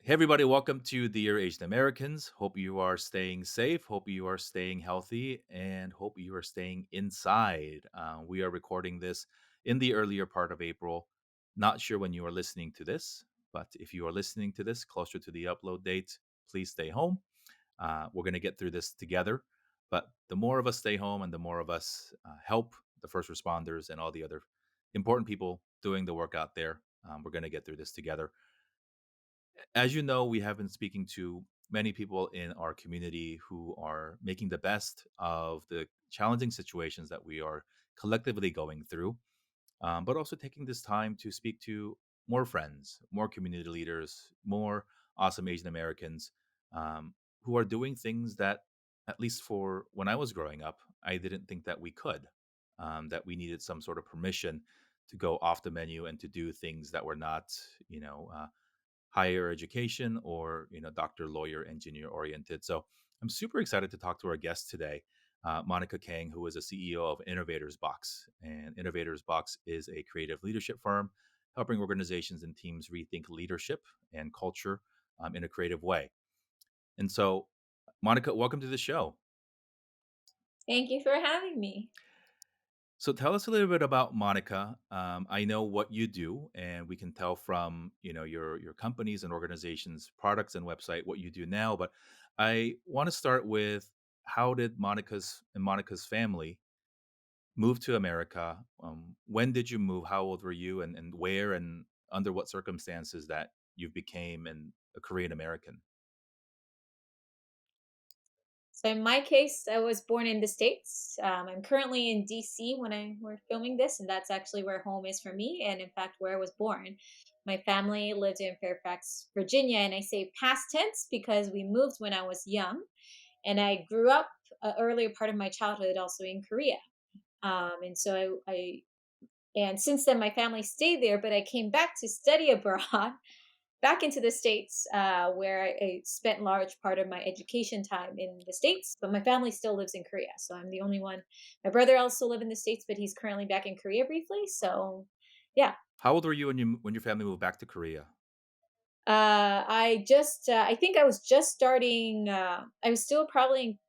Hey, everybody, welcome to Dear Asian Americans. Hope you are staying safe, hope you are staying healthy, and hope you are staying inside. We are recording this in the earlier part of April. Not sure when you are listening to this, but if you are listening to this closer to the upload date, please stay home. We're going to get through this together. But the more of us stay home and the more of us help the first responders and all the other important people doing the work out there, we're going to get through this together. As you know, we have been speaking to many people in our community who are making the best of the challenging situations that we are collectively going through, but also taking this time to speak to more friends, more community leaders, more awesome Asian Americans who are doing things that, at least for when I was growing up, I didn't think that we could, that we needed some sort of permission to go off the menu and to do things that were not, you know, higher education or doctor, lawyer, engineer oriented. So I'm super excited to talk to our guest today, Monica Kang, who is a CEO of Innovators Box. And Innovators Box is a creative leadership firm helping organizations and teams rethink leadership and culture in a creative way. And so, Monica, welcome to the show. Thank you for having me. So tell us a little bit about Monica. I know what you do, and we can tell from your companies and organizations, products and website what you do now. But I want to start with, how did Monica's family move to America? When did you move? How old were you, and where and under what circumstances that you became a Korean American? So in my case, I was born in the States. I'm currently in DC when we're filming this, and that's actually where home is for me, and in fact, where I was born. My family lived in Fairfax, Virginia, and I say past tense because we moved when I was young, and I grew up earlier part of my childhood also in Korea. And so and since then my family stayed there, but I came back to study abroad back into the States, where I spent large part of my education time in the States, but my family still lives in Korea. So I'm the only one. My brother also live in the States, but he's currently back in Korea briefly. So yeah, How old were you when your family moved back to Korea? I think I was just starting, I was still probably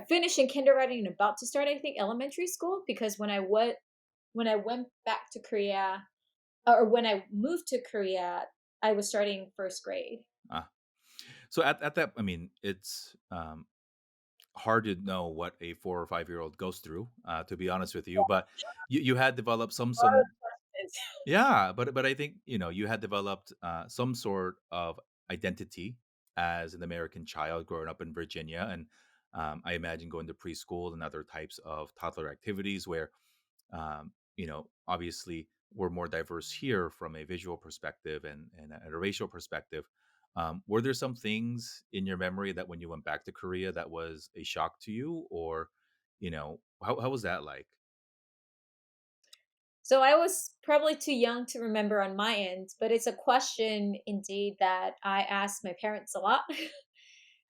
finishing kindergarten and about to start, I think, elementary school, because when I went back to Korea, or when I moved to Korea, I was starting first grade. Ah, so at that, I mean, it's hard to know what a 4 or 5 year old goes through, to be honest with you. But you had developed some yeah, but I think you had developed some sort of identity as an American child growing up in Virginia, and I imagine going to preschool and other types of toddler activities where obviously we're more diverse here from a visual perspective and a racial perspective. Were there some things in your memory that when you went back to Korea that was a shock to you, or how was that like? So I was probably too young to remember on my end, but it's a question indeed that I ask my parents a lot.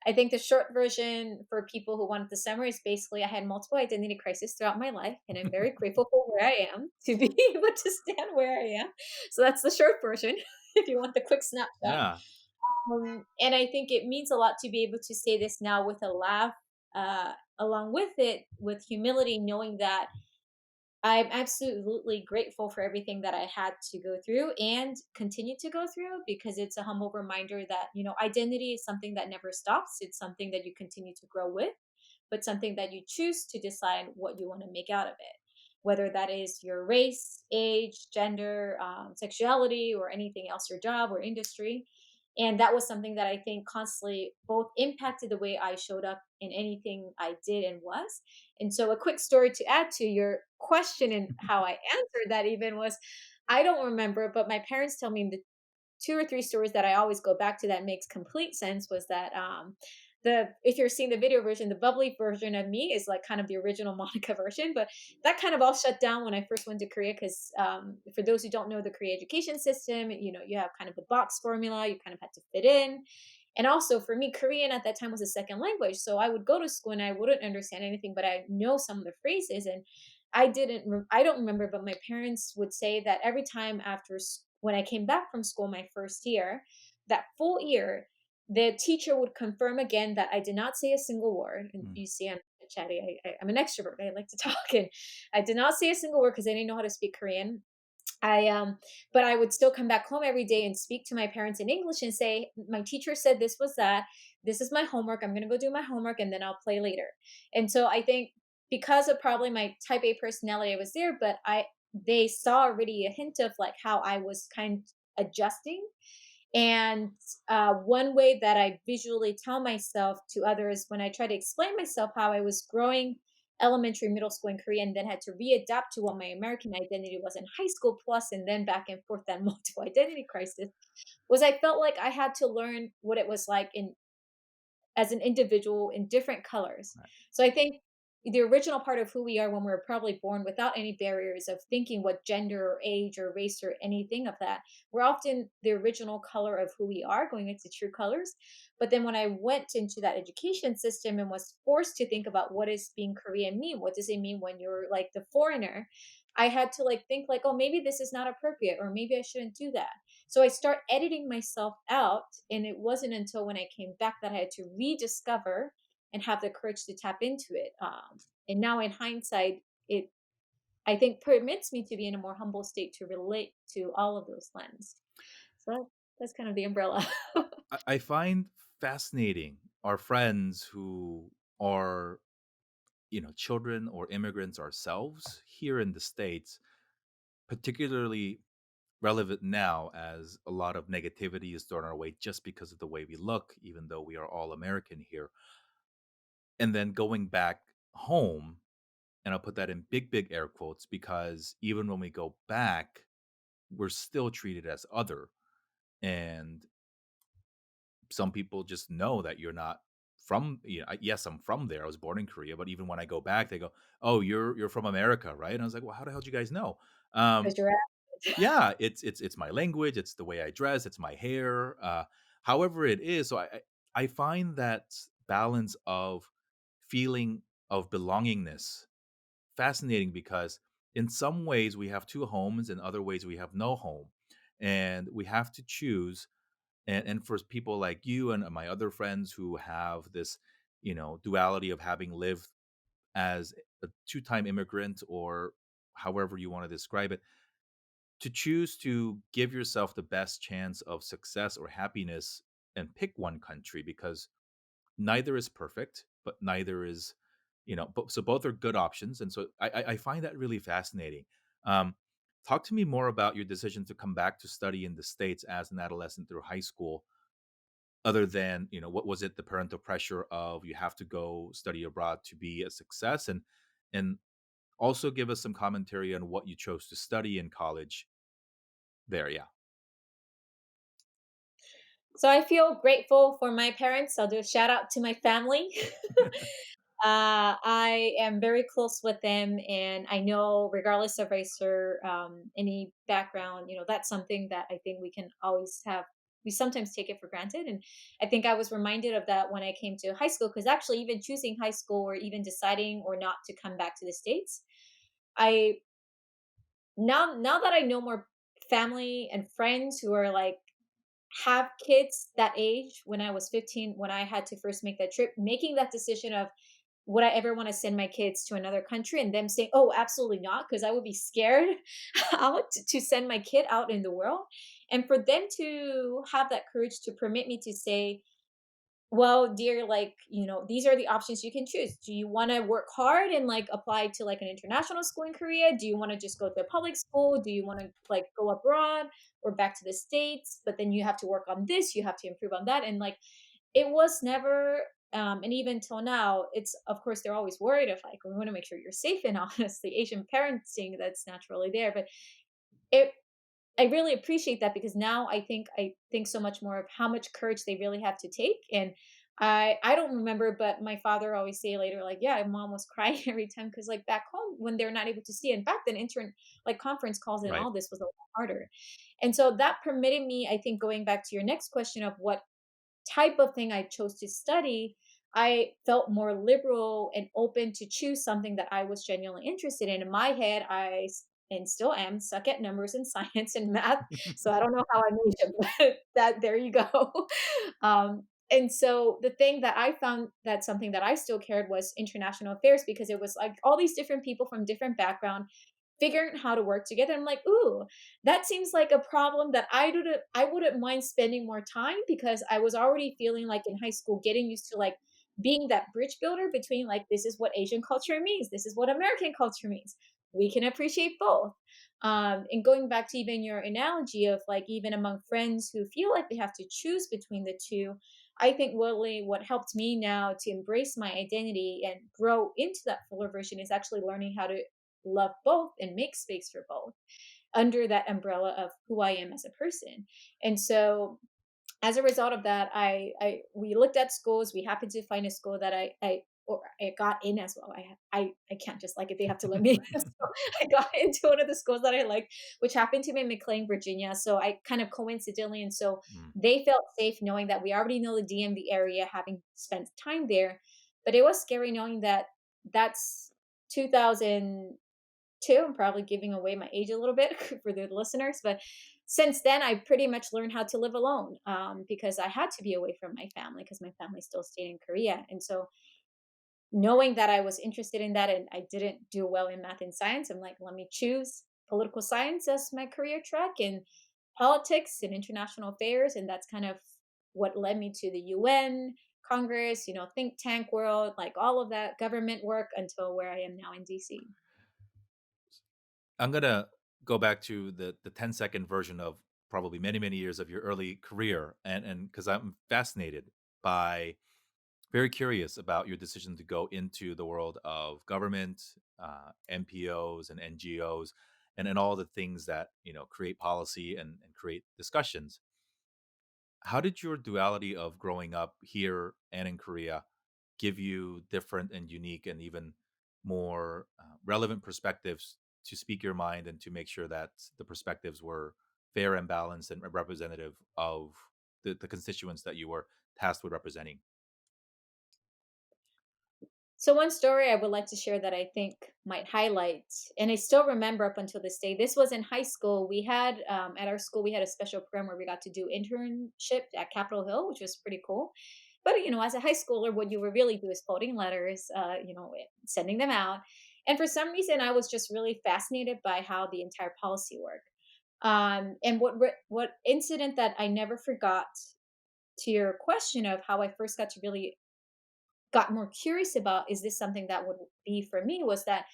I think the short version for people who wanted the summary is basically I had multiple identity crises throughout my life, and I'm very grateful for where I am to be able to stand where I am. So that's the short version, if you want the quick snapshot. Yeah. And I think it means a lot to be able to say this now with a laugh, along with it, with humility, knowing that I'm absolutely grateful for everything that I had to go through and continue to go through, because it's a humble reminder that, identity is something that never stops. It's something that you continue to grow with, but something that you choose to decide what you want to make out of it. Whether that is your race, age, gender, sexuality, or anything else, your job or industry. And that was something that I think constantly both impacted the way I showed up in anything I did and was. And so, a quick story to add to your question and how I answered that even was, I don't remember, but my parents tell me the two or three stories that I always go back to that makes complete sense was that the if you're seeing the video version, the bubbly version of me is like kind of the original Monica version, but that kind of all shut down when I first went to Korea, because for those who don't know the Korea education system, you have kind of the box formula, you kind of had to fit in. And also for me, Korean at that time was a second language. So I would go to school and I wouldn't understand anything, but I know some of the phrases. And I don't remember, but my parents would say that every time when I came back from school my first year, that full year, the teacher would confirm again that I did not say a single word. And Mm. you see, I'm chatty. I'm an extrovert. I like to talk, and I did not say a single word because I didn't know how to speak Korean. But I would still come back home every day and speak to my parents in English and say, my teacher said this was that. This is my homework. I'm gonna go do my homework and then I'll play later. And so I think because of probably my type A personality, I was there, but I they saw already a hint of like how I was kind of adjusting. And one way that I visually tell myself to others when I try to explain myself how I was growing elementary, middle school in Korea, and then had to readapt to what my American identity was in high school, plus, and then back and forth that multiple identity crisis, was I felt like I had to learn what it was like in as an individual in different colors. Right. So I think the original part of who we are when we're probably born without any barriers of thinking what gender or age or race or anything of that, we're often the original color of who we are, going into true colors. But then when I went into that education system and was forced to think about what does being Korean mean? What does it mean when you're like the foreigner? I had to like think like, oh, maybe this is not appropriate, or maybe I shouldn't do that. So I start editing myself out, and it wasn't until when I came back that I had to rediscover and have the courage to tap into it. And now, in hindsight, it I think permits me to be in a more humble state to relate to all of those lens. So that's kind of the umbrella. I find fascinating our friends who are, children or immigrants ourselves here in the States, particularly relevant now as a lot of negativity is thrown our way just because of the way we look, even though we are all American here. And then going back home, and I'll put that in big, big air quotes, because even when we go back, we're still treated as other. And some people just know that you're not from, yes, I'm from there. I was born in Korea, but even when I go back, they go, "Oh, you're from America, right?" And I was like, "Well, how the hell did you guys know?" Um, Because you're yeah, it's my language, it's the way I dress, it's my hair, however it is. So I find that balance of feeling of belongingness fascinating, because in some ways we have two homes, in other ways we have no home, and we have to choose. And for people like you and my other friends who have this, duality of having lived as a two-time immigrant, or however you want to describe it, to choose to give yourself the best chance of success or happiness and pick one country, because neither is perfect, but neither is, but so both are good options. And so I find that really fascinating. um, Talk to me more about your decision to come back to study in the States as an adolescent through high school, other than, what was it, the parental pressure of you have to go study abroad to be a success, and also give us some commentary on what you chose to study in college there. Yeah. So I feel grateful for my parents. I'll do a shout out to my family. I am very close with them, and I know, regardless of race or any background, that's something that I think we can always have. We sometimes take it for granted, and I think I was reminded of that when I came to high school. Because actually, even choosing high school or even deciding or not to come back to the states, I now that I know more family and friends who are like have kids that age when I was 15, when I had to first make that trip, making that decision of would I ever want to send my kids to another country, and them saying, "Oh, absolutely not," because I would be scared out to send my kid out in the world. And for them to have that courage to permit me to say, well, dear, like, these are the options you can choose. Do you want to work hard and like apply to like an international school in Korea? Do you want to just go to a public school? Do you want to like go abroad or back to the States? But then you have to work on this, you have to improve on that. And like, it was never, and even till now, it's, of course, they're always worried of like, we want to make sure you're safe and honestly, Asian parenting that's naturally there. But it I really appreciate that because now I think so much more of how much courage they really have to take. And I don't remember, but my father always say later, like, yeah, mom was crying every time because like back home when they're not able to see. In fact, then intern like conference calls and Right. all this was a lot harder. And so that permitted me, I think, going back to your next question of what type of thing I chose to study, I felt more liberal and open to choose something that I was genuinely interested in. In my head, and still am, suck at numbers and science and math. So I don't know how I made it, but that there you go. And so the thing that I found that something that I still cared was international affairs, because it was like all these different people from different background figuring out how to work together. I'm like, ooh, that seems like a problem that I wouldn't mind spending more time, because I was already feeling like in high school getting used to like being that bridge builder between like this is what Asian culture means, this is what American culture means. We can appreciate both. And going back to even your analogy of like even among friends who feel like they have to choose between the two, I think really what helped me now to embrace my identity and grow into that fuller version is actually learning how to love both and make space for both under that umbrella of who I am as a person. And so as a result of that, I we looked at schools. We happened to find a school that I got in as well. I can't just like it; they have to let me in. So I got into one of the schools that I liked, which happened to be in McLean, Virginia. So I kind of coincidentally, and so Mm. they felt safe knowing that we already know the DMV area, having spent time there. But it was scary knowing that that's 2002. I'm probably giving away my age a little bit for the listeners, but since then, I pretty much learned how to live alone, because I had to be away from my family because my family still stayed in Korea. And so, knowing that I was interested in that and I didn't do well in math and science, I'm like, let me choose political science as my career track, and politics and international affairs. And that's kind of what led me to the UN, Congress, think tank world, like all of that government work until where I am now in DC. I'm gonna go back to the 10-second version of probably many, many years of your early career, and because I'm fascinated by, very curious about your decision to go into the world of government, NPOs and NGOs, and all the things that create policy and create discussions. How did your duality of growing up here and in Korea give you different and unique and even more relevant perspectives to speak your mind and to make sure that the perspectives were fair and balanced and representative of the constituents that you were tasked with representing? So one story I would like to share that I think might highlight, and I still remember up until this day. This was in high school. We had at our school we had a special program where we got to do internship at Capitol Hill, which was pretty cool. But as a high schooler, what you would really do is folding letters, sending them out. And for some reason, I was just really fascinated by how the entire policy worked. And what incident that I never forgot, to your question of how I first got to really got more curious about is this something that would be for me, was that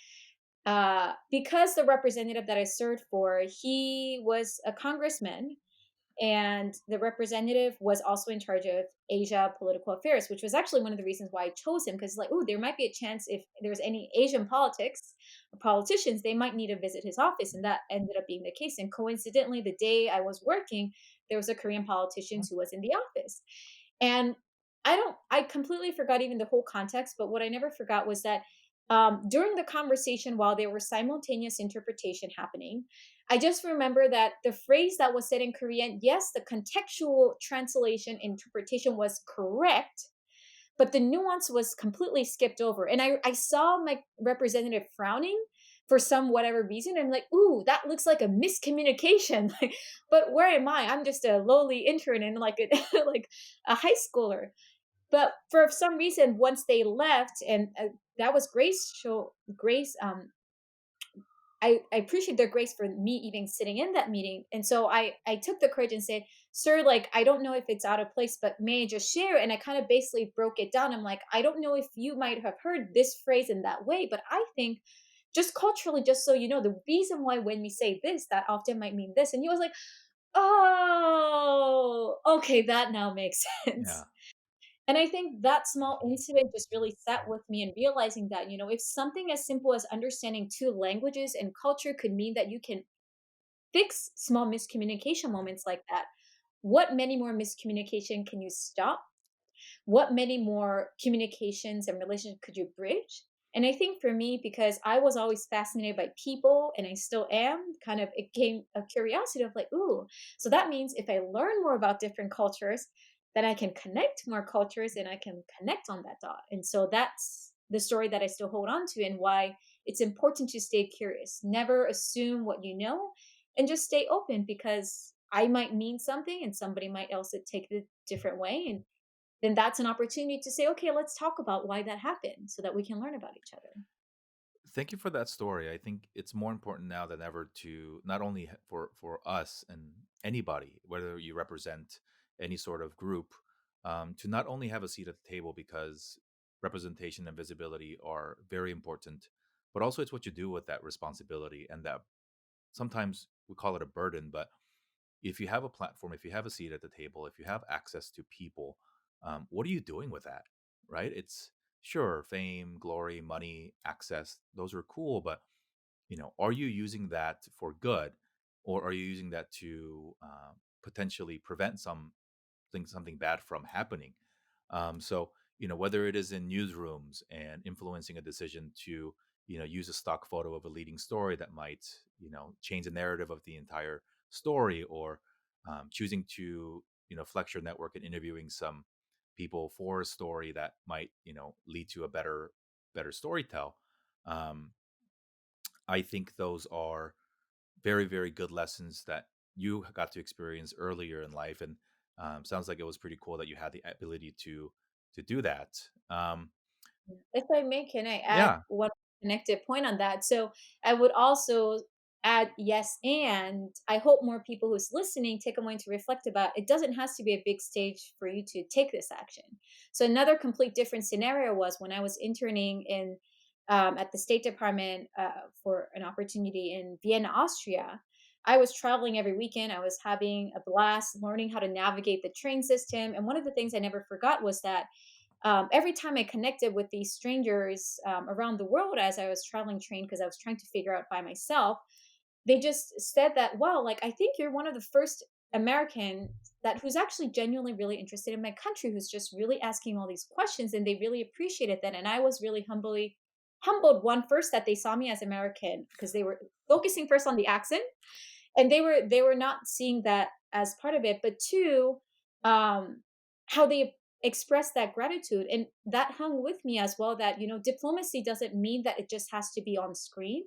because the representative that I served for, he was a congressman, and the representative was also in charge of Asia political affairs, which was actually one of the reasons why I chose him, because like, oh, there might be a chance if there's any Asian politics or politicians, they might need to visit his office, and that ended up being the case. And coincidentally, the day I was working, there was a Korean politician who was in the office, and I completely forgot even the whole context, but what I never forgot was that during the conversation, while there was simultaneous interpretation happening, I just remember that the phrase that was said in Korean, yes, the contextual translation interpretation was correct, but the nuance was completely skipped over. And I saw my representative frowning for some whatever reason. I'm like, ooh, that looks like a miscommunication. Like, but where am I? I'm just a lowly intern and like like a high schooler. But for some reason, once they left, and that was Grace. I appreciate their grace for me even sitting in that meeting. And so I took the courage and said, "Sir, like I don't know if it's out of place, but may I just share?" And I kind of basically broke it down. I'm like, I don't know if you might have heard this phrase in that way, but I think just culturally, just so you know, the reason why when we say this, that often might mean this. And he was like, "Oh, okay, that now makes Yeah. sense." And I think that small incident just really sat with me, and realizing that, if something as simple as understanding two languages and culture could mean that you can fix small miscommunication moments like that, what many more miscommunication can you stop? What many more communications and relationships could you bridge? And I think for me, because I was always fascinated by people and I still am, kind of it came a curiosity of like, ooh, so that means if I learn more about different cultures, then I can connect more cultures and I can connect on that dot. And so that's the story that I still hold on to, and why it's important to stay curious. Never assume what you know, and just stay open, because I might mean something and somebody might also take it a different way. And then that's an opportunity to say, okay, let's talk about why that happened so that we can learn about each other. Thank you for that story. I think it's more important now than ever to not only for us and anybody, whether you represent any sort of group, to not only have a seat at the table because representation and visibility are very important, but also it's what you do with that responsibility and that sometimes we call it a burden, but if you have a platform, if you have a seat at the table, if you have access to people, what are you doing with that? Right? It's sure fame, glory, money, access; those are cool, but are you using that for good, or are you using that to potentially prevent something bad from happening? So whether it is in newsrooms and influencing a decision to use a stock photo of a leading story that might change the narrative of the entire story, or choosing to flex your network and interviewing some people for a story that might lead to a better story tell. um, I think those are very, very good lessons that you got to experience earlier in life, and sounds like it was pretty cool that you had the ability to do that. If I may, can I add Yeah, one connected point on that? So I would also add, yes, and I hope more people who's listening take a moment to reflect about, it doesn't have to be a big stage for you to take this action. So another complete different scenario was when I was interning in at the State Department for an opportunity in Vienna, Austria. I was traveling every weekend. I was having a blast learning how to navigate the train system. And one of the things I never forgot was that every time I connected with these strangers around the world as I was traveling train, because I was trying to figure out by myself, they just said that, wow, like, I think you're one of the first American that who's actually genuinely really interested in my country, who's just really asking all these questions, and they really appreciated that. And I was really humbled, one, first, that they saw me as American, because they were focusing first on the accent, and they were not seeing that as part of it, but two, um how they expressed that gratitude. And that hung with me as well, that diplomacy doesn't mean that it just has to be on screen.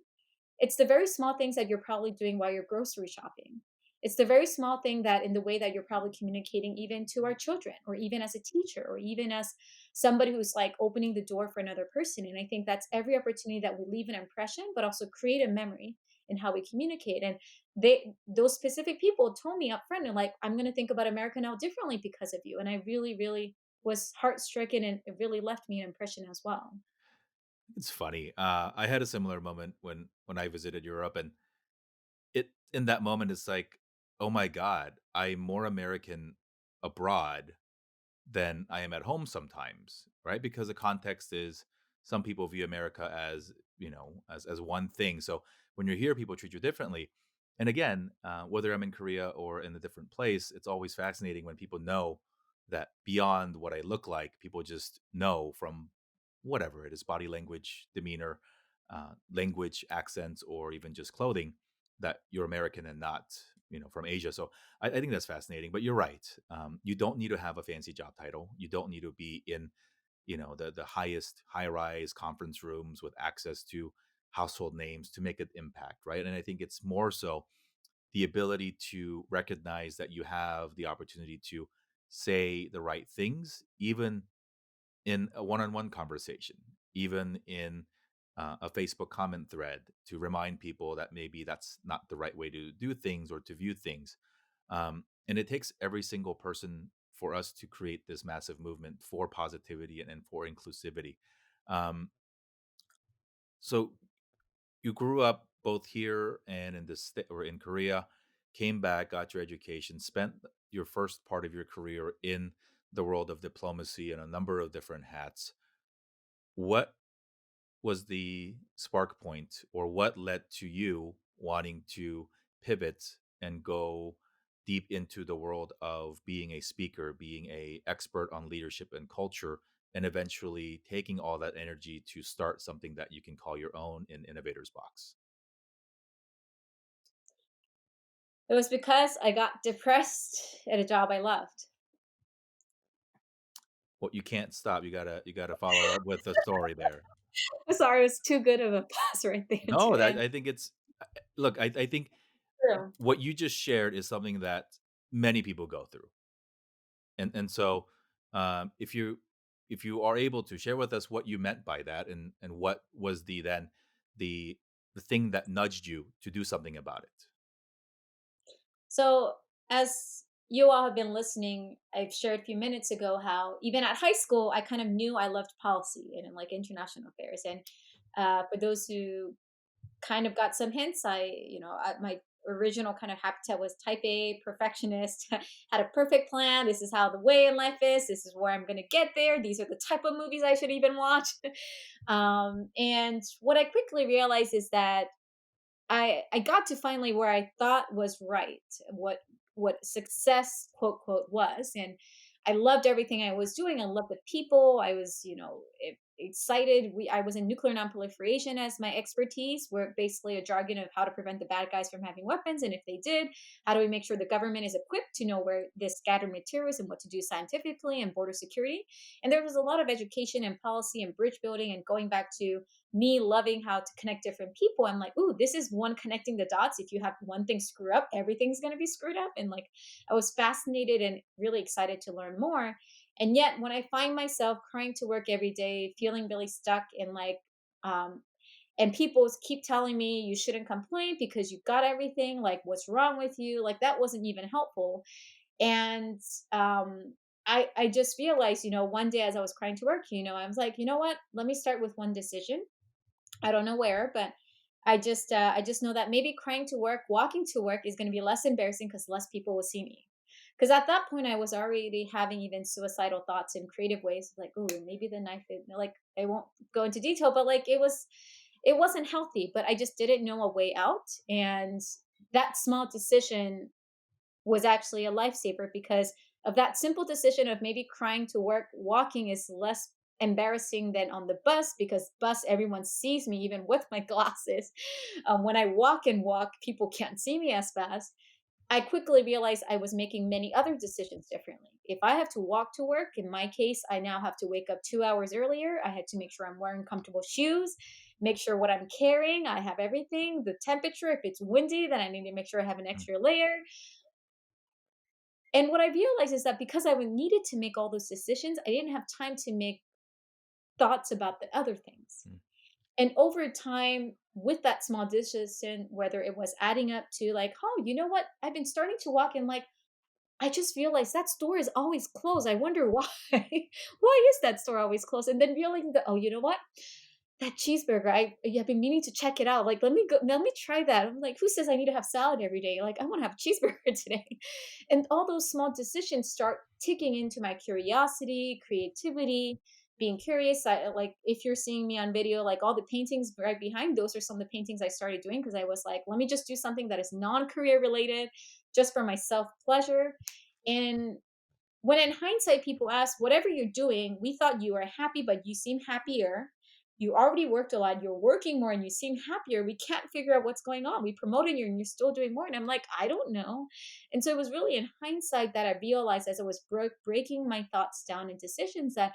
It's the very small things that you're probably doing while you're grocery shopping. It's the very small thing that in the way that you're probably communicating even to our children, or even as a teacher, or even as somebody who's like opening the door for another person. And I think that's every opportunity that we leave an impression, but also create a memory in how we communicate. And those specific people told me up front, and like, I'm going to think about America now differently because of you. And I really, really was heart stricken, and it really left me an impression as well. it's funny. I had a similar moment when I visited Europe, and it in that moment it's like, oh my god, I'm more American abroad than I am at home sometimes, right? Because the context is some people view America as, as one thing. So when you're here, people treat you differently. And again, whether I'm in Korea or in a different place, it's always fascinating when people know that beyond what I look like, people just know from whatever it is, body language, demeanor, language, accents, or even just clothing, that you're American and not, from Asia. So I think that's fascinating. But you're right. You don't need to have a fancy job title. You don't need to be in, the highest high rise conference rooms with access to household names to make an impact, right? And I think it's more so the ability to recognize that you have the opportunity to say the right things, even in a one-on-one conversation, even in a Facebook comment thread, to remind people that maybe that's not the right way to do things or to view things. And it takes every single person for us to create this massive movement for positivity and for inclusivity. Um, so you grew up both here and in the state or in Korea, came back, got your education, spent your first part of your career in the world of diplomacy and a number of different hats. What was the spark point, or what led to you wanting to pivot and go deep into the world of being a speaker, being a expert on leadership and culture, and eventually taking all that energy to start something that you can call your own in Innovators Box? It was because I got depressed at a job I loved. Well, you can't stop. You gotta follow up with a story there. Sorry, it was too good of a pause right there to No, that end. I think it's look, I think True. what you just shared is something that many people go through. And so, if you are able to share with us what you meant by that, and what was the the thing that nudged you to do something about it. So, as you all have been listening, I've shared a few minutes ago how even at high school, I kind of knew I loved policy and like international affairs. And for those who kind of got some hints, my original kind of habitat was type A, perfectionist, had a perfect plan. This is how the way in life is. This is where I'm going to get there. These are the type of movies I should even watch. And what I quickly realized is that I got to finally where I thought was right, what success quote quote was, and I loved everything I was doing. I loved the people. I was, excited. I was in nuclear nonproliferation as my expertise, where basically a jargon of how to prevent the bad guys from having weapons, and if they did, how do we make sure the government is equipped to know where this scattered material is and what to do scientifically and border security. And there was a lot of education and policy and bridge building and going back to me loving how to connect different people. I'm like, ooh, this is one connecting the dots. If you have one thing screw up, everything's going to be screwed up. And like, I was fascinated and really excited to learn more. And yet, when I find myself crying to work every day, feeling really stuck and like, um, and people keep telling me you shouldn't complain because you got everything. Like, what's wrong with you? Like, that wasn't even helpful. And I just realized, one day as I was crying to work, I was like, you know what? Let me start with one decision. I don't know where, but I just know that maybe crying to work, walking to work is going to be less embarrassing because less people will see me. Because at that point, I was already having even suicidal thoughts in creative ways, like, oh, maybe the knife. Like, I won't go into detail, but like, it wasn't healthy. But I just didn't know a way out, and that small decision was actually a lifesaver because of that simple decision of maybe crying to work. Walking is less embarrassing than on the bus because bus everyone sees me even with my glasses. When I walk, people can't see me as fast. I quickly realized I was making many other decisions differently. If I have to walk to work, in my case, I now have to wake up 2 hours earlier. I had to make sure I'm wearing comfortable shoes, make sure what I'm carrying, I have everything, the temperature. If it's windy, then I need to make sure I have an Mm, extra layer. And what I realized is that because needed to make all those decisions, I didn't have time to make thoughts about the other things. mm, And over time, with that small decision, whether it was adding up to like, oh, you know what? I've been starting to walk and like, I just realized that store is always closed. I wonder why. Why is that store always closed? And then realizing that, oh, you know what? That cheeseburger, I've been meaning to check it out. Like, let me try that. I'm like, who says I need to have salad every day? Like, I want to have a cheeseburger today. And all those small decisions start ticking into my curiosity, creativity, being curious. Like, if you're seeing me on video, like all the paintings right behind, those are some of the paintings I started doing because I was like, let me just do something that is non-career related, just for my self pleasure. And when in hindsight, people ask, whatever you're doing, we thought you were happy, but you seem happier. You already worked a lot. You're working more and you seem happier. We can't figure out what's going on. We promoted you and you're still doing more. And I'm like, I don't know. And so it was really in hindsight that I realized as I was breaking my thoughts down in decisions that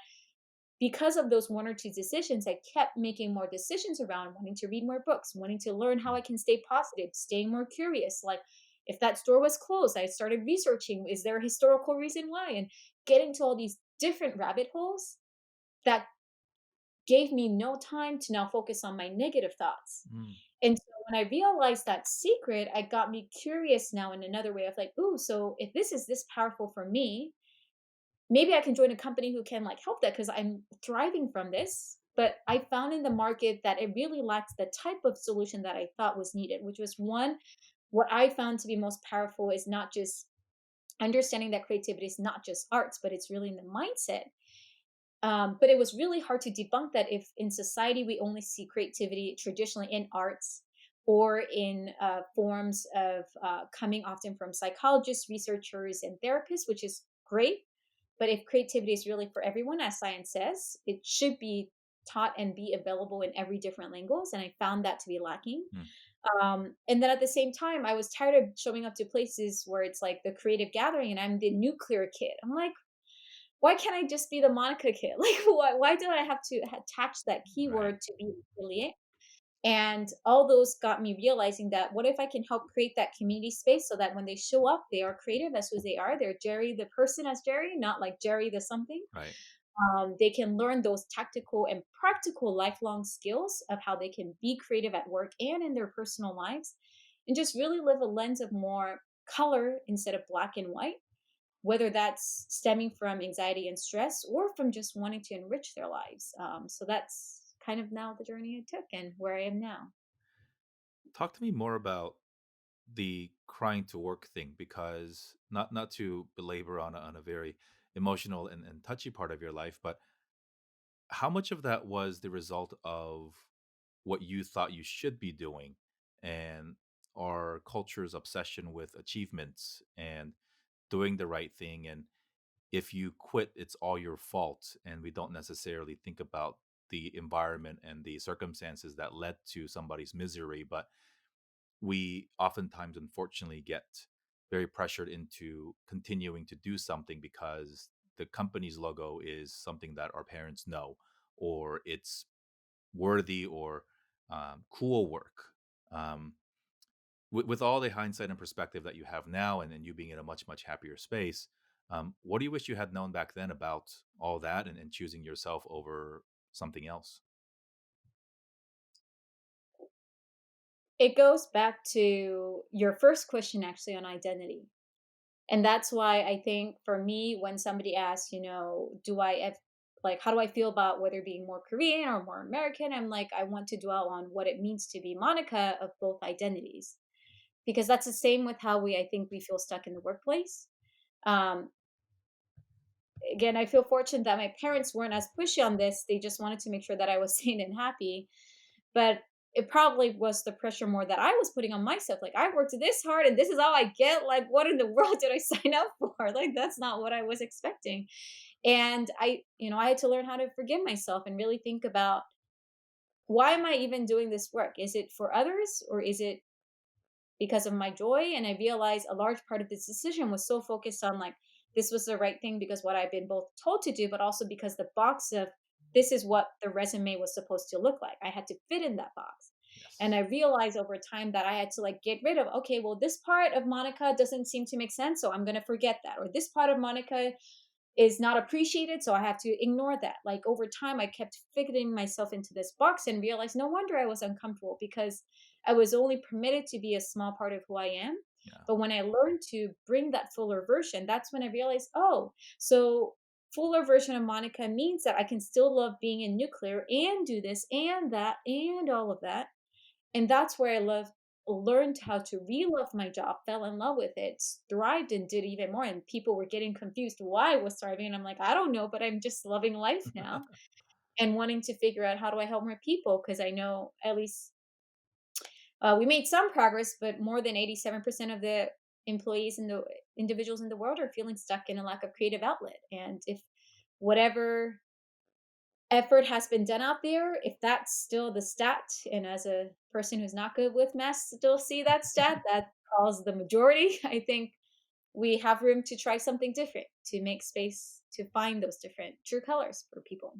because of those one or two decisions, I kept making more decisions around wanting to read more books, wanting to learn how mm, I can stay positive, staying more curious. Like if that store was closed, I started researching, is there a historical reason why? And getting to all these different rabbit holes that gave me no time to now focus on my negative thoughts. mm, And so when I realized that secret, I got me curious now in another way of like, ooh, so if this is this powerful for me, maybe I can join a company who can like help that because I'm thriving from this. But I found in the market that it really lacks the type of solution that I thought was needed, which was one, what I found to be most powerful is not just understanding that creativity is not just arts, but it's really in the mindset. But it was really hard to debunk that if in society we only see creativity traditionally in arts or in forms of coming often from psychologists, researchers, and therapists, which is great. But if creativity is really for everyone, as science says, it should be taught and be available in every different language. And I found that to be lacking. mm, And then at the same time, I was tired of showing up to places where it's like the creative gathering and I'm the nuclear kid. I'm like, why can't I just be the Monica kid? Like, why do I have to attach that Right. keyword to be affiliate? And all those got me realizing that what if I can help create that community space so that when they show up, they are creative as who they are. They're Jerry, the person as Jerry, not like Jerry, the something. Right. They can learn those tactical and practical lifelong skills of how they can be creative at work and in their personal lives, and just really live a lens of more color instead of black and white, whether that's stemming from anxiety and stress or from just wanting to enrich their lives. So that's kind of now the journey I took and where I am now. Talk to me more about the crying to work thing, because not to belabor on a very emotional and touchy part of your life, but how much of that was the result of what you thought you should be doing and our culture's obsession with achievements and doing the right thing, and if you quit it's all your fault, and we don't necessarily think about the environment and the circumstances that led to somebody's misery, but we oftentimes unfortunately get very pressured into continuing to do something because the company's logo is something that our parents know, or it's worthy, or cool work. um, with all the hindsight and perspective that you have now, and you being in a much happier space, what do you wish you had known back then about all that, and choosing yourself over something else? It goes back to your first question actually on identity. And that's why I think for me, when somebody asks, like, how do I feel about whether being more Korean or more American? I'm like, I want to dwell on what it means to be Monica of both identities. Because that's the same with how I think we feel stuck in the workplace. Um, Again, I feel fortunate that my parents weren't as pushy on this. They just wanted to make sure that I was sane and happy. But it probably was the pressure more that I was putting on myself. Like, I worked this hard and this is all I get. Like, what in the world did I sign up for? Like, that's not what I was expecting. And I had to learn how to forgive myself and really think about, why am I even doing this work? Is it for others or is it because of my joy? And I realized a large part of this decision was so focused on, like, this was the right thing because what I've been both told to do, but also because the box of this is what the resume was supposed to look like. I had to fit in that box. And I Yes. realized over time that I had to, like, get rid of, okay, well, this part of Monica doesn't seem to make sense. So I'm going to forget that. Or this part of Monica is not appreciated, so I have to ignore that. Like, over time I kept fitting myself into this box and realized no wonder I was uncomfortable, because I was only permitted to be a small part of who I am. Yeah. But when I learned to bring that fuller version, that's when I realized, oh, so fuller version of Monica means that I can still love being in nuclear and do this and that and all of that. And that's where I learned how to re-love my job, fell in love with it, thrived and did even more. And people were getting confused why I was thriving. And I'm like, I don't know, but I'm just loving life now and wanting to figure out, how do I help more people? Because I know at least we made some progress, but more than 87% of the employees and the individuals in the world are feeling stuck in a lack of creative outlet. And if whatever effort has been done out there, if that's still the stat, and as a person who's not good with math still see that stat, that calls the majority, I think we have room to try something different, to make space to find those different true colors for people.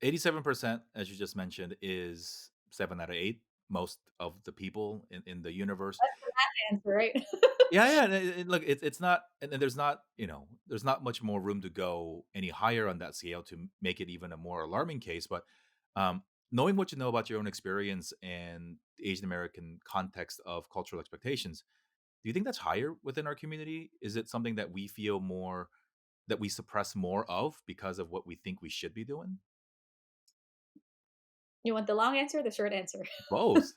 87%, as you just mentioned, is 7 out of 8, most of the people in the universe. That's the answer, right? Yeah, yeah, and look, it's not, and there's not, there's not much more room to go any higher on that scale to make it even a more alarming case, but, knowing what you know about your own experience and the Asian American context of cultural expectations, do you think that's higher within our community? Is it something that we feel more, that we suppress more of because of what we think we should be doing? You want the long answer or the short answer? Both.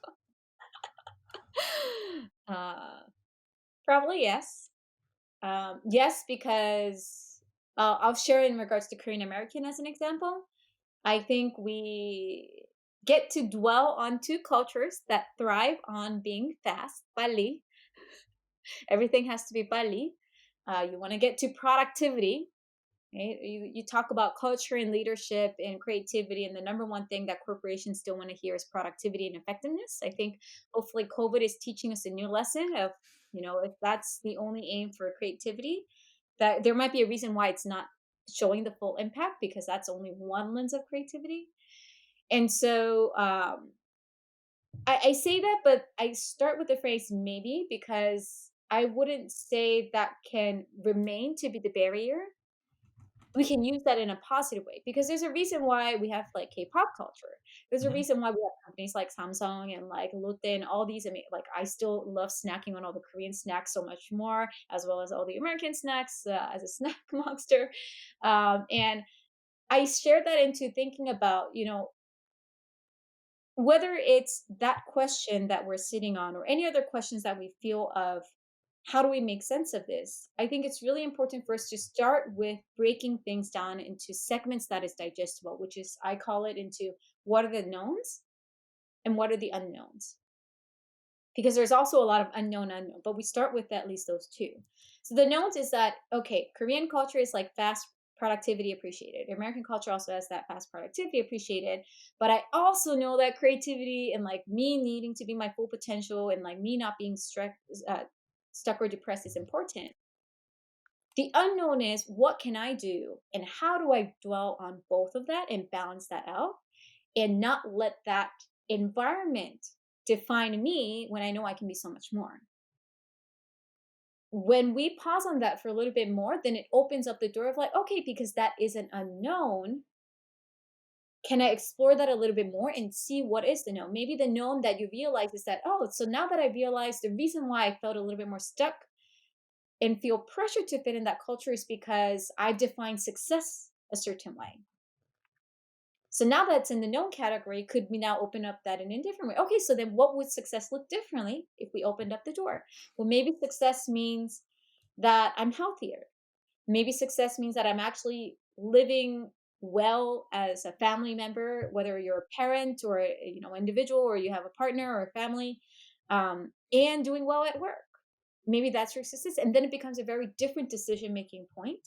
uh, Probably yes. Yes, because I'll share in regards to Korean American as an example. I think we get to dwell on two cultures that thrive on being fast, 빨리. Everything has to be 빨리. You want to get to productivity. Right? You talk about culture and leadership and creativity, and the number one thing that corporations still want to hear is productivity and effectiveness. I think hopefully COVID is teaching us a new lesson of, if that's the only aim for creativity, that there might be a reason why it's not showing the full impact because that's only one lens of creativity. And so I say that, but I start with the phrase maybe because I wouldn't say that can remain to be the barrier. We can use that in a positive way because there's a reason why we have like K-pop culture. There's a Hmm. reason why we have companies like Samsung and like Lotte and all these. Like I still love snacking on all the Korean snacks so much more, as well as all the American snacks as a snack monster. And I shared that into thinking about, whether it's that question that we're sitting on or any other questions that we feel of how do we make sense of this? I think it's really important for us to start with breaking things down into segments that is digestible, which is I call it into what are the knowns and what are the unknowns, because there's also a lot of unknown, but we start with at least those two. So the knowns is that okay, Korean culture is like fast productivity appreciated. American culture also has that fast productivity appreciated, but I also know that creativity and like me needing to be my full potential and like me not being stuck or depressed is important. The unknown is what can I do and how do I dwell on both of that and balance that out and not let that environment define me when I know I can be so much more. When we pause on that for a little bit more, then it opens up the door of like, okay, because that is an unknown, can I explore that a little bit more and see what is the known? Maybe the known that you realize is that, oh, so now that I realize the reason why I felt a little bit more stuck and feel pressure to fit in that culture is because I define success a certain way. So now that's in the known category, could we now open up that in a different way? Okay, so then what would success look differently if we opened up the door? Well, maybe success means that I'm healthier. Maybe success means that I'm actually living well as a family member, whether you're a parent or individual, or you have a partner or a family, and doing well at work. Maybe that's your success, and then it becomes a very different decision making point.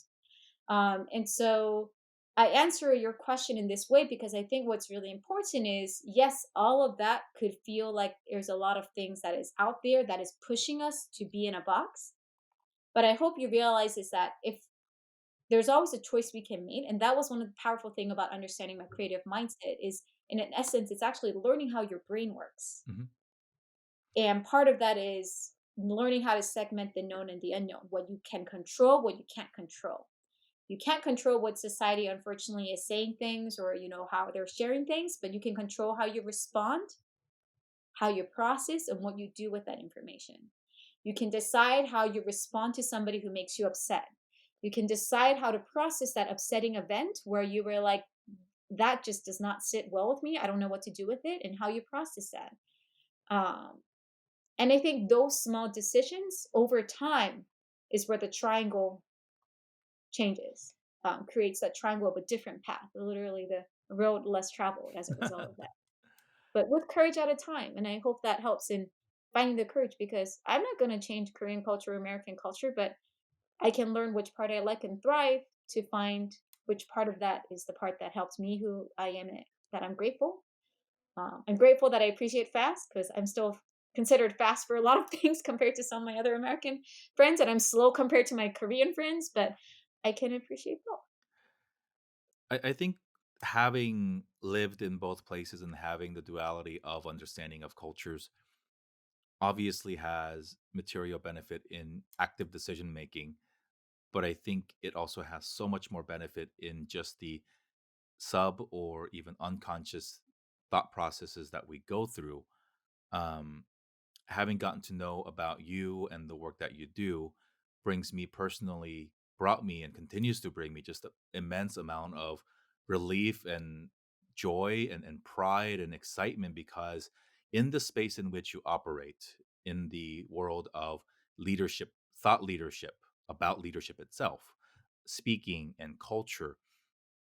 And so I answer your question in this way because I think what's really important is yes, all of that could feel like there's a lot of things that is out there that is pushing us to be in a box. But I hope you realize is that if there's always a choice we can make, and that was one of the powerful thing about understanding my creative mindset is in an essence, it's actually learning how your brain works. Hmm. And part of that is learning how to segment the known and the unknown, what you can control, what you can't control. You can't control what society unfortunately is saying things or how they're sharing things, but you can control how you respond, how you process, and what you do with that information. You can decide how you respond to somebody who makes you upset. You can decide how to process that upsetting event where you were like, that just does not sit well with me. I don't know what to do with it, and how you process that. Um, and I think those small decisions over time is where the triangle changes, creates that triangle of a different path, literally the road less traveled as a result of that. But with courage at a time. And I hope that helps in finding the courage because I'm not going to change Korean culture or American culture, but I can learn which part I like and thrive to find which part of that is the part that helps me who I am, that I'm grateful. I'm grateful that I appreciate fast because I'm still considered fast for a lot of things compared to some of my other American friends, and I'm slow compared to my Korean friends, but I can appreciate both. I think having lived in both places and having the duality of understanding of cultures obviously has material benefit in active decision making, but I think it also has so much more benefit in just the sub or even unconscious thought processes that we go through. Um, Having gotten to know about you and the work that you do brings me personally brought me and continues to bring me just an immense amount of relief and joy and pride and excitement because in the space in which you operate in the world of leadership, thought leadership, about leadership itself, speaking and culture,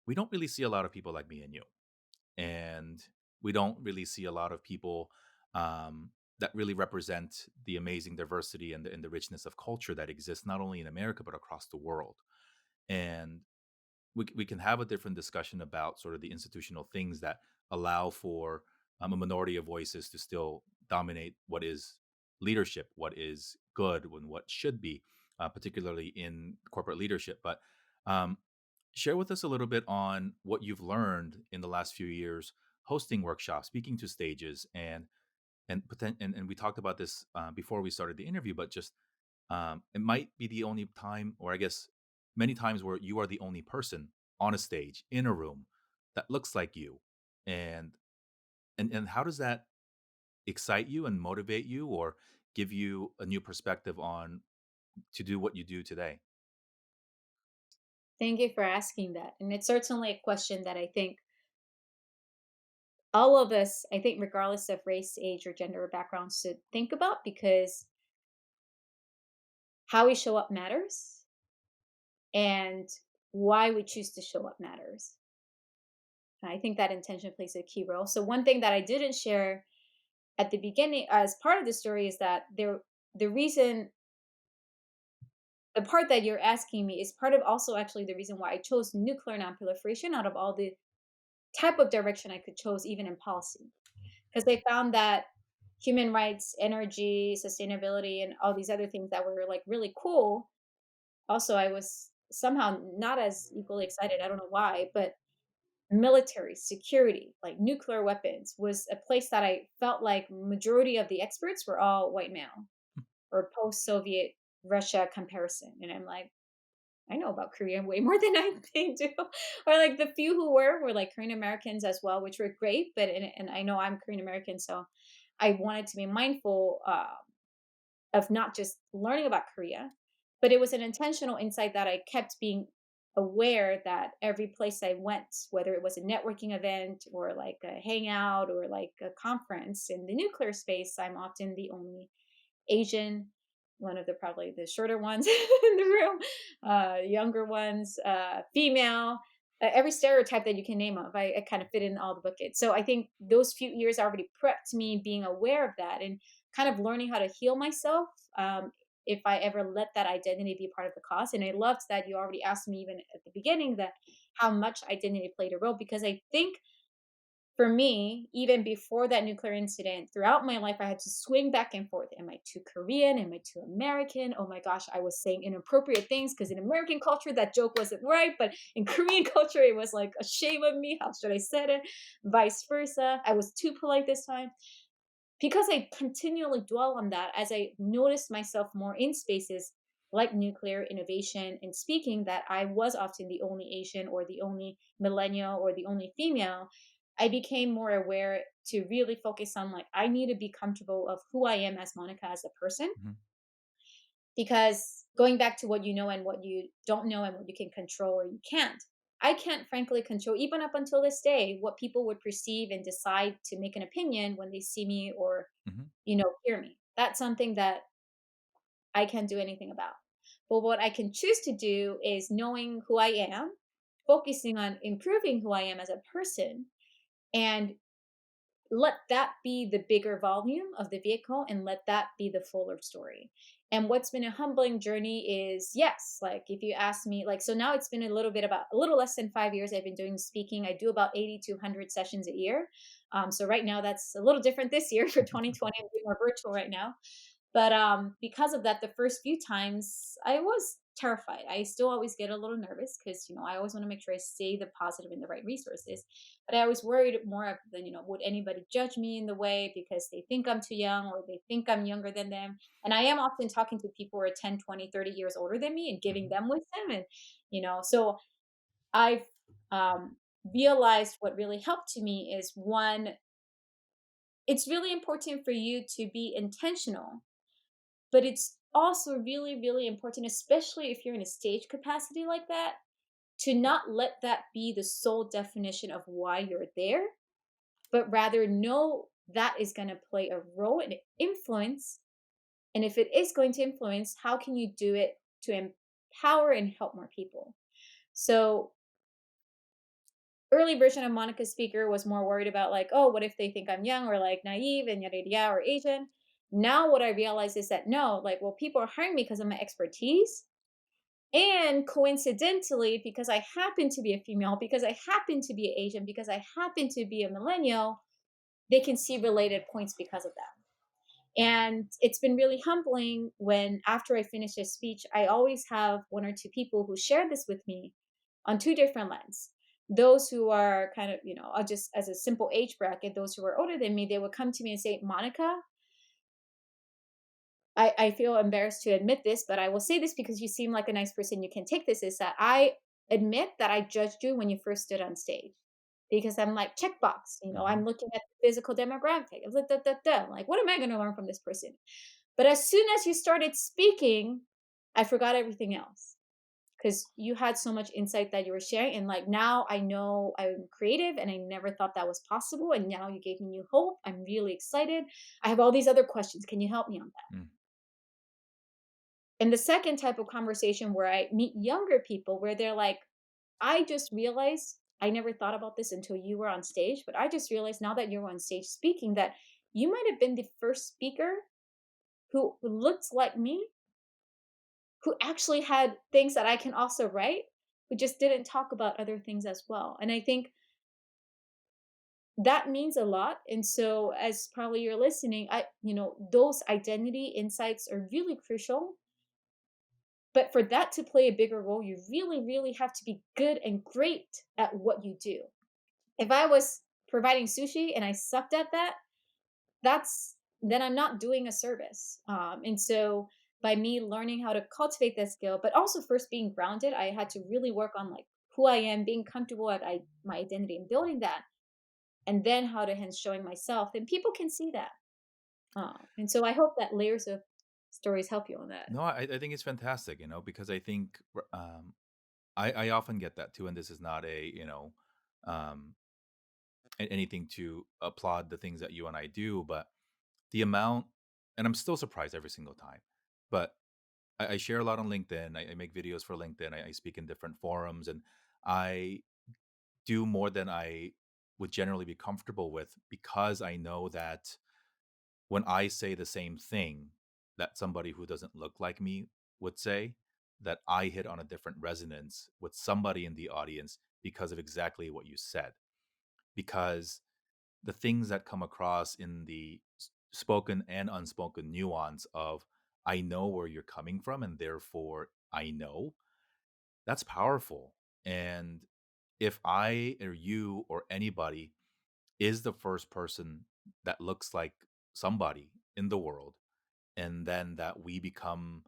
we don't really see a lot of people like me and you, and we don't really see a lot of people that really represent the amazing diversity and the richness of culture that exists not only in America but across the world. And we can have a different discussion about sort of the institutional things that allow for a minority of voices to still dominate what is leadership, what is good, and what should be, particularly in corporate leadership. But um, Share with us a little bit on what you've learned in the last few years hosting workshops, speaking to stages, and we talked about this before we started the interview, but just it might be the only time, or I guess many times, where you are the only person on a stage in a room that looks like you, and and how does that excite you and motivate you, or give you a new perspective on to do what you do today? Thank you for asking that. And it's certainly a question that I think all of us, I think, regardless of race, age, or gender or background, should think about because how we show up matters and why we choose to show up matters. I think that intention plays a key role. So, one thing that I didn't share at the beginning as part of the story is that the reason the part that you're asking me is part of also actually the reason why I chose nuclear nonproliferation out of all the type of direction I could chose even in policy. Because they found that human rights, energy, sustainability, and all these other things that were like really cool. Also, I was somehow not as equally excited. I don't know why, but military security, like nuclear weapons, was a place that I felt like majority of the experts were all white male or post-Soviet Russia comparison. And I'm like, I know about Korea way more than I they do. Or like the few who were like Korean Americans as well, which were great. But and I know I'm Korean American, so I wanted to be mindful of not just learning about Korea, but it was an intentional insight that I kept being aware that every place I went, whether it was a networking event or like a hangout or like a conference in the nuclear space, I'm often the only Asian, one of the probably the shorter ones in the room, younger ones, female, every stereotype that you can name of. I kind of fit in all the buckets. So I think those few years already prepped me being aware of that and kind of learning how to heal myself. If I ever let that identity be part of the cause. And I loved that you already asked me even at the beginning that how much identity played a role because I think for me, even before that nuclear incident, throughout my life, I had to swing back and forth. Am I too Korean? Am I too American? Oh my gosh, I was saying inappropriate things because in American culture, that joke wasn't right. But in Korean culture, it was like a shame of me. How should I say it? Vice versa. I was too polite this time because I continually dwell on that as I noticed myself more in spaces like nuclear innovation and speaking that I was often the only Asian or the only millennial or the only female, I became more aware to really focus on like I need to be comfortable of who I am as Monica as a person Mhm. because going back to what you know and what you don't know and what you can control or you can't. I can't frankly control even up until this day what people would perceive and decide to make an opinion when they see me or Mhm. hear me. That's something that I can't do anything about. But what I can choose to do is knowing who I am, focusing on improving who I am as a person, and let that be the bigger volume of the vehicle and let that be the fuller story. And what's been a humbling journey is yes, like if you ask me, like, so now it's been a little bit about a little less than 5 years I've been doing speaking. I do about 80 to 100 sessions a year. So right now that's a little different this year for 2020. I'm doing more virtual right now. But because of that, the first few times I was terrified. I still always get a little nervous because I always want to make sure I say the positive and the right resources. But I was worried more of than would anybody judge me in the way because they think I'm too young or they think I'm younger than them. And I am often talking to people who are 10, 20, 30 years older than me and giving Mhm. them wisdom. And so I've realized what really helped to me is one, it's really important for you to be intentional, but it's also really, really important, especially if you're in a stage capacity like that, to not let that be the sole definition of why you're there, but rather know that is going to play a role and influence. And if it is going to influence, how can you do it to empower and help more people? So, early version of Monica's speaker was more worried about, like, oh, what if they think I'm young or like naive and yada yada or Asian? Now, what I realize is that no, like, well, people are hiring me because of my expertise. And coincidentally, because I happen to be a female, because I happen to be Asian, because I happen to be a millennial, they can see related points because of that. And it's been really humbling when, after I finish a speech, I always have one or two people who share this with me. on two different lens. Those who are kind of, I'll just as a simple age bracket, those who are older than me, they would come to me and say, Monica, I feel embarrassed to admit this, but I will say this because you seem like a nice person. You can take this. Is that I admit that I judged you when you first stood on stage because I'm like, checkbox, Hmm. I'm looking at the physical demographic. I'm like, like, what am I going to learn from this person? But as soon as you started speaking, I forgot everything else because you had so much insight that you were sharing. And like now I know I'm creative and I never thought that was possible. And now you gave me new hope. I'm really excited. I have all these other questions. Can you help me on that? And the second type of conversation where I meet younger people where they're like, I just realized I never thought about this until you were on stage, but I just realized now that you're on stage speaking that you might have been the first speaker who looked like me, who actually had things that I can also write, who just didn't talk about other things as well. And I think that means a lot. And so as probably you're listening, those identity insights are really crucial. But for that to play a bigger role, you really, really have to be good and great at what you do. If I was providing sushi and I sucked at that, that's then I'm not doing a service. And so by me learning how to cultivate that skill, but also first being grounded, I had to really work on like who I am, being comfortable at my identity and building that, and then how to hence showing myself. And people can see that. And so I hope that layers of stories help you on that. No, I think it's fantastic, because I think I often get that too, and this is not um, anything to applaud the things that you and I do, but the amount, and I'm still surprised every single time, but I share a lot on LinkedIn. I make videos for LinkedIn. I speak in different forums, and I do more than I would generally be comfortable with because I know that when I say the same thing that somebody who doesn't look like me would say, that I hit on a different resonance with somebody in the audience because of exactly what you said. Because the things that come across in the spoken and unspoken nuance of, I know where you're coming from, and therefore I know, that's powerful. And if I or you or anybody is the first person that looks like somebody in the world, and then that we become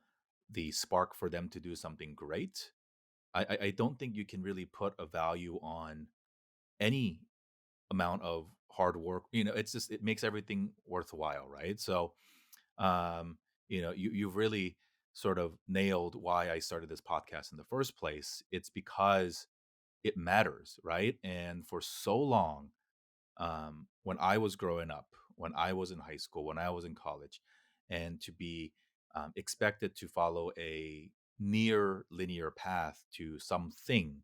the spark for them to do something great, I don't think you can really put a value on any amount of hard work. It's just, it makes everything worthwhile, right? So you've really sort of nailed why I started this podcast in the first place. It's because it matters, right? And for so long, when I was growing up, when I was in high school, when I was in college, and to be expected to follow a near linear path to something,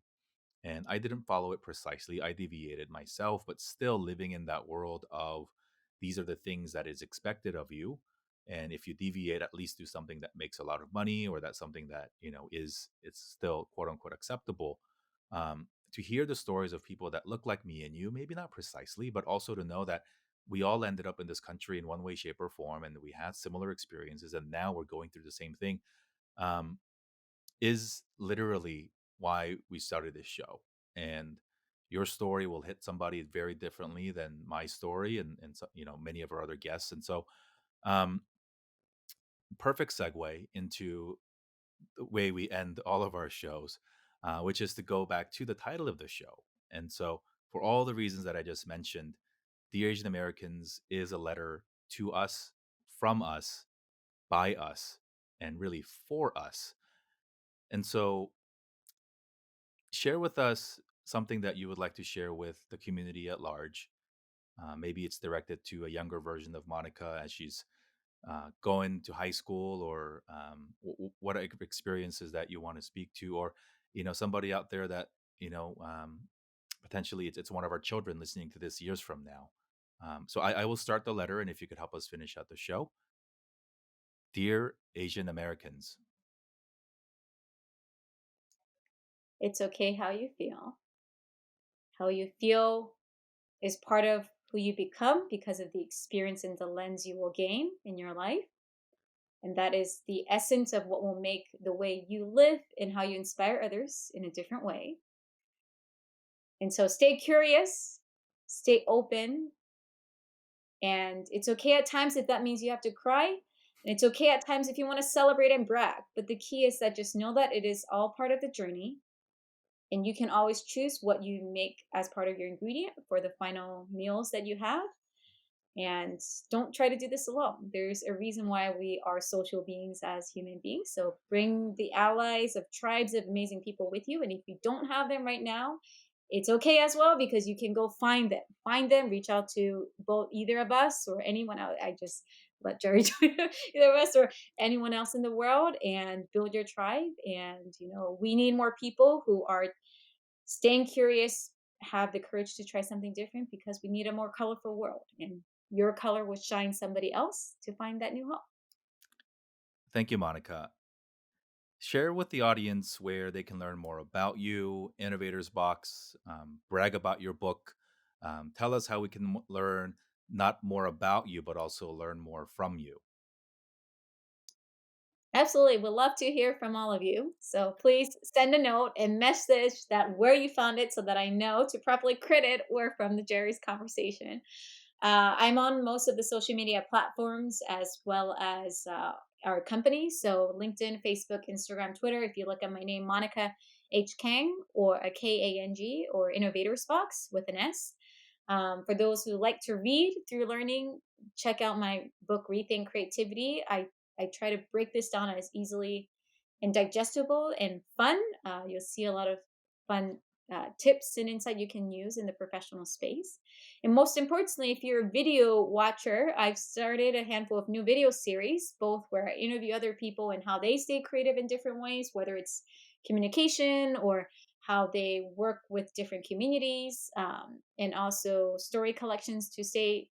and I didn't follow it precisely. I deviated myself, but still living in that world of, these are the things that is expected of you. And if you deviate, at least do something that makes a lot of money, or that's something that, it's still quote unquote acceptable. To hear the stories of people that look like me and you, maybe not precisely, but also to know that we all ended up in this country in one way, shape, or form, and we had similar experiences, and now we're going through the same thing. Um, is literally why we started this show. And your story will hit somebody very differently than my story, and so, many of our other guests. And so, um, perfect segue into the way we end all of our shows, which is to go back to the title of the show. And so, for all the reasons that I just mentioned, Dear Asian Americans is a letter to us, from us, by us, and really for us. And so, share with us something that you would like to share with the community at large. Maybe it's directed to a younger version of Monica as she's going to high school, or what experiences that you want to speak to, or somebody out there that potentially it's one of our children listening to this years from now. So I will start the letter, and if you could help us finish out the show. Dear Asian Americans. It's okay how you feel. How you feel is part of who you become because of the experience and the lens you will gain in your life. And that is the essence of what will make the way you live and how you inspire others in a different way. And so stay curious, stay open, and it's okay at times if that means you have to cry. And it's okay at times if you want to celebrate and brag. But the key is that just know that it is all part of the journey. And you can always choose what you make as part of your ingredient for the final meals that you have. And don't try to do this alone. There's a reason why we are social beings as human beings. So bring the allies of tribes of amazing people with you. And if you don't have them right now, it's okay as well, because you can go find them. Find them, reach out to both either of us or anyone else. I just let Jerry do it, either of us or anyone else in the world, and build your tribe. And we need more people who are staying curious, have the courage to try something different, because we need a more colorful world. And your color will shine somebody else to find that new hope. Thank you, Monica. Share with the audience where they can learn more about you, Innovators Box, brag about your book. Tell us how we can learn not more about you, but also learn more from you. Absolutely. Would love to hear from all of you. So please send a note and message that where you found it so that I know to properly credit where from the Jerry's conversation. I'm on most of the social media platforms as well as our company. So LinkedIn, Facebook, Instagram, Twitter. If you look at my name, Monica H. Kang, or a Kang, or Innovators Box with an S. For those who like to read through learning, check out my book, Rethink Creativity. I try to break this down as easily and digestible and fun. You'll see a lot of fun tips and insight you can use in the professional space. And most importantly, if you're a video watcher, I've started a handful of new video series, both where I interview other people and how they stay creative in different ways, whether it's communication or how they work with different communities, and also story collections to stay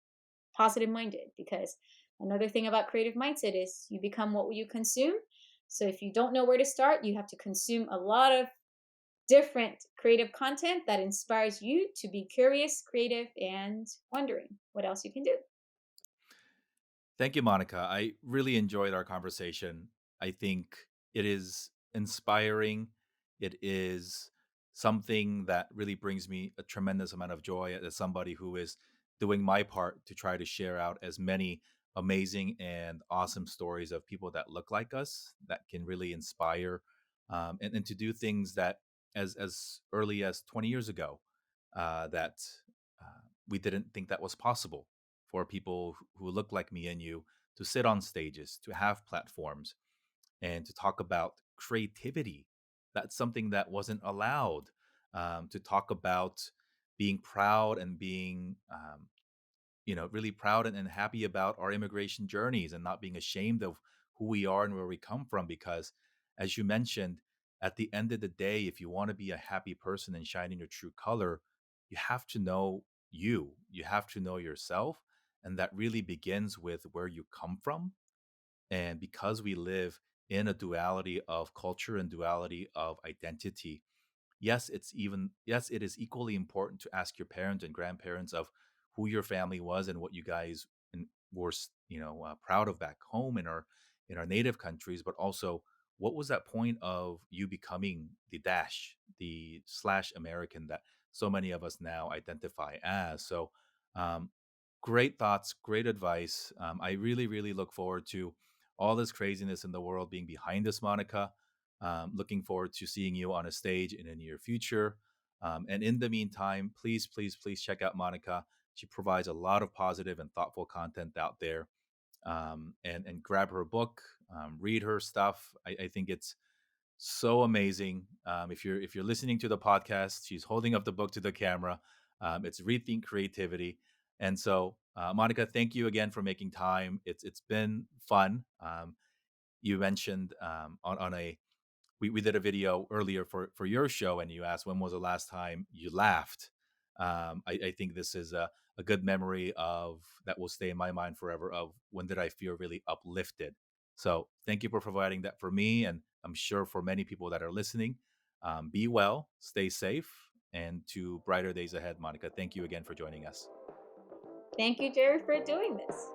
positive minded. Because another thing about creative mindset is you become what you consume. So if you don't know where to start, you have to consume a lot of different creative content that inspires you to be curious, creative, and wondering what else you can do. Thank you, Monica. I really enjoyed our conversation. I think it is inspiring. It is something that really brings me a tremendous amount of joy as somebody who is doing my part to try to share out as many amazing and awesome stories of people that look like us, that can really inspire, and to do things that as early as 20 years ago, that we didn't think that was possible for people who look like me and you to sit on stages, to have platforms, and to talk about creativity. That's something that wasn't allowed. To talk about being proud and being, really proud and happy about our immigration journeys and not being ashamed of who we are and where we come from. Because, as you mentioned, at the end of the day, if you want to be a happy person and shine in your true color, you have to know you. You have to know yourself. And that really begins with where you come from. And because we live in a duality of culture and duality of identity, yes, it is equally important to ask your parents and grandparents of who your family was and what you guys were proud of back home in our native countries, but also what was that point of you becoming the slash American that so many of us now identify as. So um, great thoughts, great advice. I really, really look forward to all this craziness in the world being behind us, Monica. Looking forward to seeing you on a stage in the near future. And in the meantime, please, please, please check out Monica. She provides a lot of positive and thoughtful content out there. And grab her book, read her stuff. I think it's so amazing. If you're listening to the podcast, she's holding up the book to the camera. It's Rethink Creativity. And so, Monica, thank you again for making time. It's been fun. You mentioned on a we did a video earlier for your show, and you asked when was the last time you laughed. I think this is a good memory of that will stay in my mind forever, of when did I feel really uplifted. So thank you for providing that for me, and I'm sure for many people that are listening. Be well, stay safe, and to brighter days ahead. Monica, thank you again for joining us. Thank you, Jerry, for doing this.